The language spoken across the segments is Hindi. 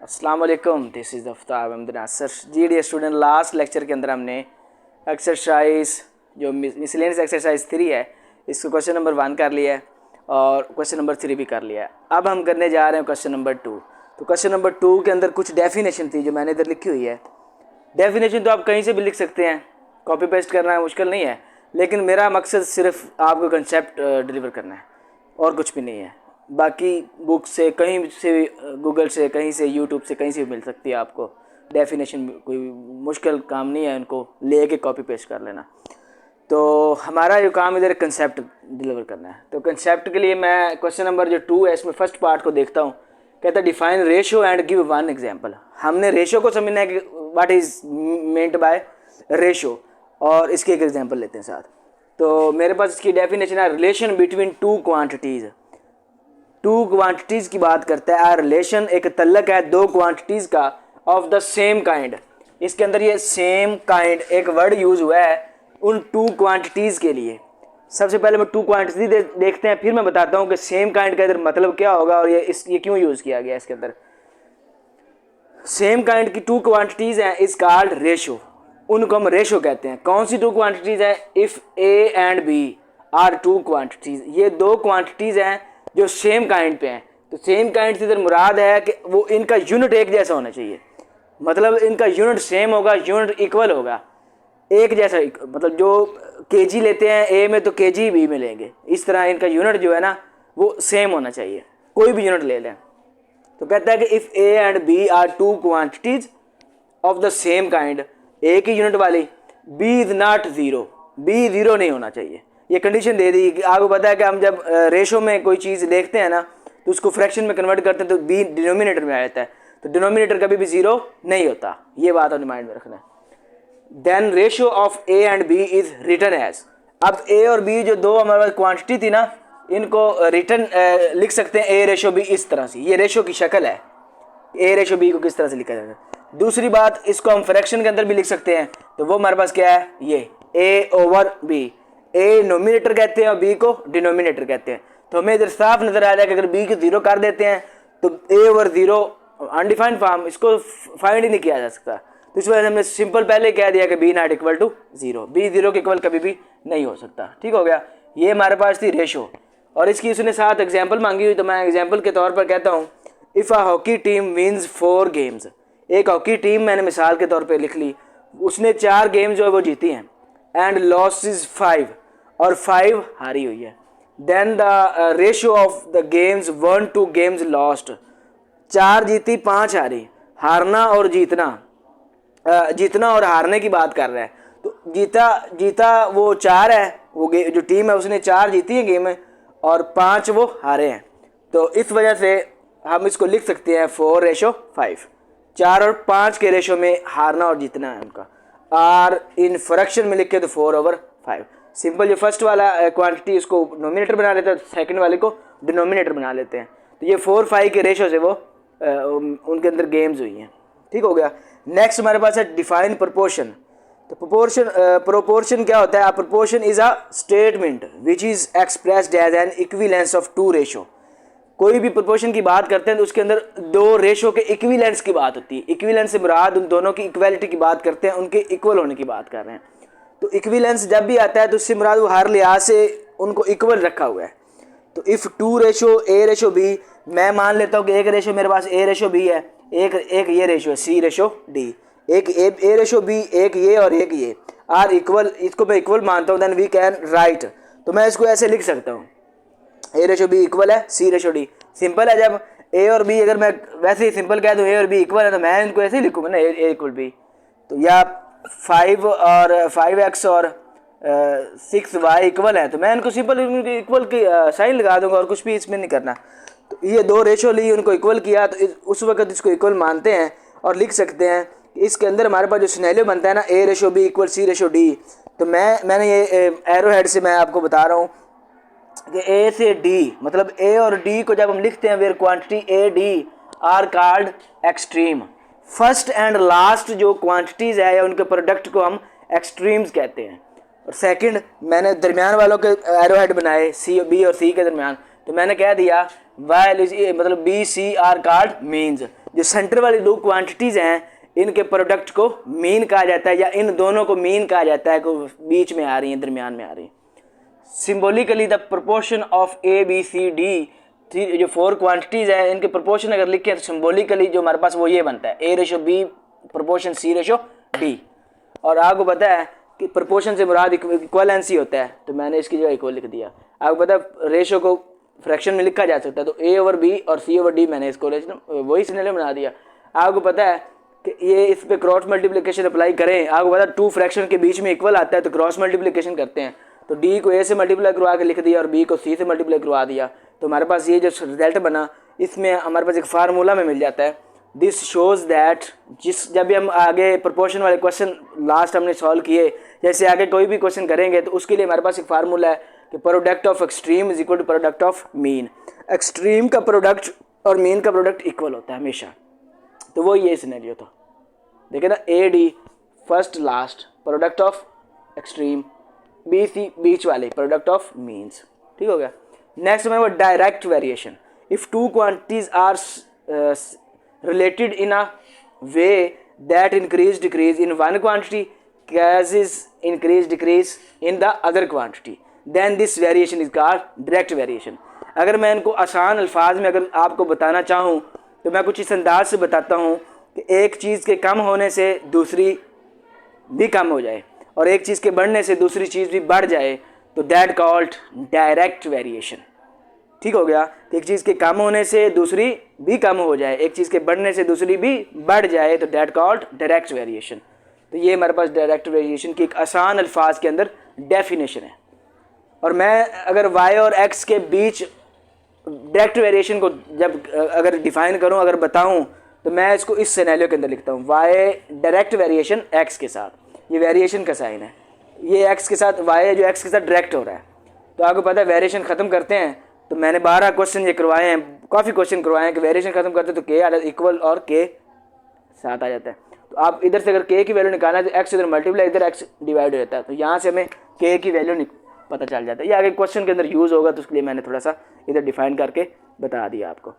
अस्सलाम वालेकुम, this is Aftab Ahmad Nasar ji. Dear student, last lecture के अंदर हमने एक्सरसाइज जो मिसलेनियस एक्सरसाइज 3 है इसको क्वेश्चन नंबर 1 कर लिया है और क्वेश्चन नंबर 3 भी कर लिया है। अब हम करने जा रहे हैं क्वेश्चन नंबर 2। तो क्वेश्चन नंबर 2 के अंदर कुछ डेफिनेशन थी जो मैंने इधर लिखी हुई है। डेफिनेशन तो आप कहीं से भी लिख सकते हैं, कॉपी पेस्ट करना मुश्किल नहीं है, लेकिन मेरा मकसद सिर्फ आपको कंसेप्ट डिलीवर करना है और कुछ भी नहीं है। बाकी बुक से, कहीं से, गूगल से, कहीं से, यूट्यूब से, कहीं से भी मिल सकती है आपको डेफिनेशन। कोई मुश्किल काम नहीं है, उनको ले के कॉपी पेस्ट कर लेना। तो हमारा जो काम इधर कंसेप्ट डिलीवर करना है। तो कंसेप्ट के लिए मैं क्वेश्चन नंबर जो 2 है इसमें फर्स्ट पार्ट को देखता हूँ। कहता है define ratio and give one example. हमने रेशो को समझना है कि what is meant by ratio, और इसके एक एग्जांपल लेते हैं साथ। तो मेरे पास इसकी डेफिनेशन है relation between two quantities. Two quantities की बात करता है। रिलेशन एक तल्लक है दो क्वांटिटीज़ का ऑफ द सेम काइंड। इसके अंदर ये सेम काइंड एक वर्ड यूज़ हुआ है उन टू क्वांटिटीज़ के लिए। सबसे पहले मैं टू क्वांटिटी देखते हैं, फिर मैं बताता हूँ कि सेम काइंड का इधर मतलब क्या होगा और ये क्यों यूज़ किया गया इसके अंदर। सेम काइंड की टू क्वांटिटीज़ हैं इज कॉल्ड रेशो। उनको हम रेशो कहते हैं। कौन सी टू क्वांटिटीज़ हैं? If A and B are two quantities. ये दो क्वांटिटीज़ हैं जो सेम काइंड पे हैं। तो सेम काइंड से इधर मुराद है कि वो इनका यूनिट एक जैसा होना चाहिए, मतलब इनका यूनिट सेम होगा, यूनिट इक्वल होगा, एक जैसा। मतलब जो केजी लेते हैं ए में तो केजी बी में लेंगे, इस तरह इनका यूनिट जो है ना वो सेम होना चाहिए, कोई भी यूनिट ले लें। तो कहता है कि if A and B are two quantities of the same kind, एक ही यूनिट वाली, B is not zero, B zero नहीं होना चाहिए। ये कंडीशन दे दी कि आपको पता है कि हम जब रेशो में कोई चीज़ देखते हैं ना तो उसको फ्रैक्शन में कन्वर्ट करते हैं तो बी डिनोमिनेटर में आ जाता है, तो डिनोमिनेटर कभी भी ज़ीरो नहीं होता। ये बात अपने माइंड में रखना है। Then ratio of A and B is written as. अब ए और बी जो दो हमारे पास क्वांटिटी थी ना, इनको रिटन लिख सकते हैं ए रेशो बी इस तरह से। ये रेशो की शक्ल है, ए रेशो बी को किस तरह से लिखा जाता है। दूसरी बात, इसको हम फ्रैक्शन के अंदर भी लिख सकते हैं। तो वो हमारे पास क्या है, ये ए ओवर बी। ए नोमिनेटर कहते हैं और बी को डिनोमिनेटर कहते हैं। तो हमें इधर साफ नजर आ रहा है कि अगर बी को जीरो कर देते हैं तो ए ओवर जीरो अनडिफाइंड फॉर्म, इसको फाइंड ही नहीं किया जा सकता। तो इस वजह से हमने सिंपल पहले कह दिया कि B not equal to zero, B zero के इक्वल कभी भी नहीं हो सकता। ठीक हो गया। ये हमारे पास थी रेशो, और इसकी उसने साथ एग्जाम्पल मांगी हुई। तो मैं एग्जाम्पल के तौर पर कहता हूँ if a hockey team wins 4 games. एक हॉकी टीम मैंने मिसाल के तौर पे लिख ली, उसने 4 गेम जो है वो जीती हैं, एंड लॉसेस 5, और 5 हारी हुई है। Then the ratio of the games 1 to games lost. 4 जीती 5 हारी। हारना और जीतना, जीतना और हारने की बात कर रहा है। तो जीता वो 4 है, वो जो टीम है उसने 4 जीती है गेम में और 5 वो हारे हैं। तो इस वजह से हम इसको लिख सकते हैं 4:5। 4 और 5 के रेशो में हारना और जीतना है उनका। और इन फ्रैक्शन में लिखे तो 4/5। सिंपल जो फर्स्ट वाला क्वांटिटी उसको नोमिनेटर बना लेते हैं, सेकंड वाले को डिनोमिनेटर बना लेते हैं। तो ये 4-5 के रेशो से वो उनके अंदर गेम्स हुई हैं। ठीक हो गया। नेक्स्ट हमारे पास है डिफाइन प्रोपोर्शन। तो प्रोपोर्शन क्या होता है? Proportion is a statement which is expressed as an equivalence of two ratio. कोई भी प्रोपोर्शन की बात करते हैं तो उसके अंदर दो रेशो के इक्विवेलेंस की बात होती है। इक्विवेलेंस से मुराद उन दोनों की इक्वालिटी की बात करते हैं, उनके इक्वल होने की बात कर रहे हैं। तो इक्विवेलेंस जब भी आता है तो उससे मुराद वो हर लिहाज से उनको इक्वल रखा हुआ है। तो if 2 ratio A ratio B, मैं मान लेता हूँ कि एक रेशो मेरे पास ए रेशो बी है, एक ये रेशो है सी रेशो डी, एक ए रेशो बी, एक ये और एक ये आर इक्वल, इसको मैं इक्वल मानता हूँ। Then we can write. तो मैं इसको ऐसे लिख सकता हूँ ए रेशो बी इक्वल है सी रेशो डी। सिंपल है। जब ए और बी, अगर मैं वैसे ही सिंपल कह दूँ ए और बी इक्वल है तो मैं इनको ऐसे ही लिखूँगा ना, ए इक्वल बी। तो या 5 और 5x और 6y इक्वल है तो मैं इनको सिंपल इक्वल की साइन लगा दूंगा और कुछ भी इसमें नहीं करना। तो ये दो रेशो ली, उनको इक्वल किया, तो उस वक्त इसको इक्वल मानते हैं और लिख सकते हैं कि इसके अंदर हमारे पास जो सिनेरियो बनता है ना, A ratio B equal C ratio D. तो मैंने ये एरो हेड से मैं आपको बता रहा हूँ कि ए से डी, मतलब ए और डी को जब हम लिखते हैं where quantity A D are called extreme. First and last जो क्वांटिटीज़ है या उनके प्रोडक्ट को हम एक्सट्रीम्स कहते हैं। और सेकंड, मैंने दरमियान वालों के एरो हेड बनाए सी बी और सी के दरमियान। तो मैंने कह दिया वाइल इज मतलब B C are called means. जो सेंटर वाली दो क्वांटिटीज़ हैं इनके प्रोडक्ट को मीन कहा जाता है, या इन दोनों को मीन कहा जाता है, को बीच में आ रही हैं, दरमियान में आ रही हैं। Symbolically the proportion of A B C D, जो 4 क्वांटिटीज़ हैं इनके प्रोपोर्शन अगर लिखें तो सिम्बोलिकली जो हमारे पास वो ये बनता है A/B प्रोपोर्शन C/D। और आपको पता है कि प्रोपोर्शन से मुराद इक्वलेंसी होता है, तो मैंने इसकी जगह इक्वल लिख दिया। आपको पता है रेशो को फ्रैक्शन में लिखा जा सकता है, तो A/B और C/D मैंने इसको वही सिनेरियो बना दिया। आपको पता है कि ये इस पे क्रॉस मल्टीप्लिकेशन अप्लाई करें, आपको पता है 2 फ्रैक्शन के बीच में इक्वल आता है तो क्रॉस मल्टीप्लिकेशन करते हैं, तो D को A से मल्टीप्लाई करवा के लिख दिया और B को C से मल्टीप्लाई करवा दिया, तो हमारे पास ये जो रिजल्ट बना इसमें हमारे पास एक फार्मूला में मिल जाता है। दिस शोज़ दैट जब भी हम आगे प्रोपोर्शन वाले क्वेश्चन लास्ट हमने सॉल्व किए, जैसे आगे कोई भी क्वेश्चन करेंगे तो उसके लिए हमारे पास एक फार्मूला है कि product of extreme is equal to product of mean. Extreme का प्रोडक्ट और मीन का प्रोडक्ट इक्वल होता है हमेशा, तो वो ये सिनेरियो था। देखिए ना, AD first last product of extreme, BC बीच वाले प्रोडक्ट ऑफ मीन्स। ठीक हो गया। नेक्स्ट में वो direct variation. If 2 quantities are related in a way that increase decrease in one quantity causes increase decrease in the other quantity, then this variation is called direct variation। अगर मैं इनको आसान अल्फाज में अगर आपको बताना चाहूँ तो मैं कुछ इस अंदाज से बताता हूँ कि एक चीज़ के कम होने से दूसरी भी कम हो जाए और एक चीज़ के बढ़ने से दूसरी चीज़ भी बढ़ जाए, तो दैट कॉल्ड डायरेक्ट वेरिएशन। ठीक हो गया कि एक चीज़ के कम होने से दूसरी भी कम हो जाए, एक चीज़ के बढ़ने से दूसरी भी बढ़ जाए, तो दैट कॉल्ड डायरेक्ट वेरिएशन। तो ये हमारे पास डायरेक्ट वेरिएशन की एक आसान अल्फाज के अंदर डेफिनेशन है। और मैं अगर y और x के बीच डायरेक्ट वेरिएशन को जब अगर डिफाइन करूं, अगर बताऊं, तो मैं इसको इस सिनेरियो के अंदर लिखता हूं, y डायरेक्ट वेरिएशन x के साथ, ये वेरिएशन का साइन है, ये x के साथ y है जो x के साथ डायरेक्ट हो रहा है। तो आपको पता है वेरिएशन ख़त्म करते हैं, तो मैंने 12 क्वेश्चन ये करवाए हैं, काफ़ी क्वेश्चन करवाए हैं कि वेरिएशन खत्म करते तो k आ इक्वल और k साथ आ जाता है। तो आप इधर से अगर k की वैल्यू निकालना है तो x इधर मल्टीप्लाई, इधर x डिवाइड हो जाता है, तो यहाँ से हमें k की वैल्यू पता चल जाता है। ये आगे क्वेश्चन के अंदर यूज़ होगा, तो उसके लिए मैंने थोड़ा सा इधर डिफाइन करके बता दिया आपको।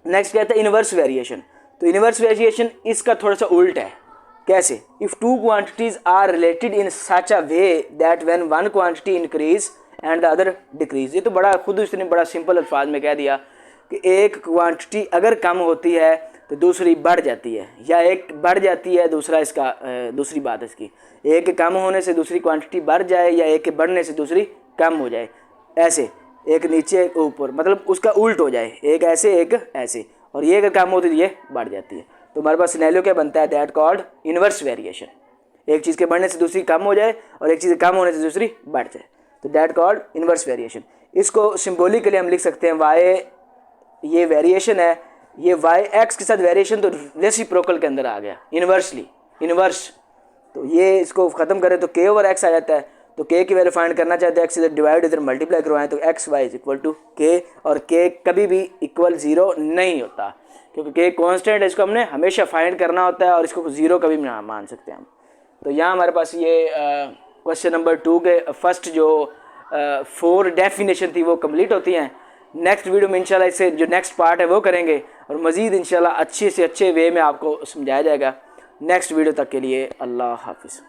नेक्स्ट कहता है इनवर्स वेरिएशन। तो इनवर्स वेरिएशन इसका थोड़ा सा उल्ट है। कैसे? If 2 quantities are related in such a way that when one quantity increase and the other decrease. ये तो बड़ा खुद उसने बड़ा सिंपल अल्फाज में कह दिया कि एक क्वांटिटी अगर कम होती है तो दूसरी बढ़ जाती है, या एक बढ़ जाती है दूसरा इसका दूसरी बात इसकी, एक के कम होने से दूसरी क्वांटिटी बढ़ जाए या एक के बढ़ने से दूसरी कम हो जाए, ऐसे एक नीचे एक ऊपर, मतलब उसका उल्ट हो जाए, एक ऐसे एक ऐसे, और ये अगर कम होती है तो ये बढ़ जाती है। तो हमारे पास सिनेरियो क्या बनता है? That called inverse variation. एक चीज़ के बढ़ने से दूसरी कम हो जाए और एक चीज़ के कम होने से दूसरी बढ़ जाए, तो दैट कॉल्ड इनवर्स वेरिएशन। इसको सिम्बोलिकली हम लिख सकते हैं वाई, ये वेरिएशन है, ये वाई एक्स के साथ वेरिएशन तो रेसिप्रोकल के अंदर आ गया, इनवर्सली इनवर्स। तो ये इसको ख़त्म करें तो k ओवर x आ जाता है। तो k की वैल्यू फाइंड करना चाहते हैं, x इधर डिवाइड इधर मल्टीप्लाई करवाएं, तो X Y is equal to k, और k कभी भी इक्वल 0 नहीं होता क्योंकि k कॉन्स्टेंट है, इसको हमने हमेशा फाइंड करना होता है और इसको 0 कभी भी ना मान सकते हम। तो यहाँ हमारे पास ये क्वेश्चन नंबर 2 के फर्स्ट जो 4 डेफिनेशन थी वो कंप्लीट होती हैं। नेक्स्ट वीडियो में इंशाल्लाह इससे जो नेक्स्ट पार्ट है वो करेंगे और मज़ीद इंशाल्लाह अच्छे से अच्छे वे में आपको समझाया जाएगा। नेक्स्ट वीडियो तक के लिए अल्लाह हाफिज़।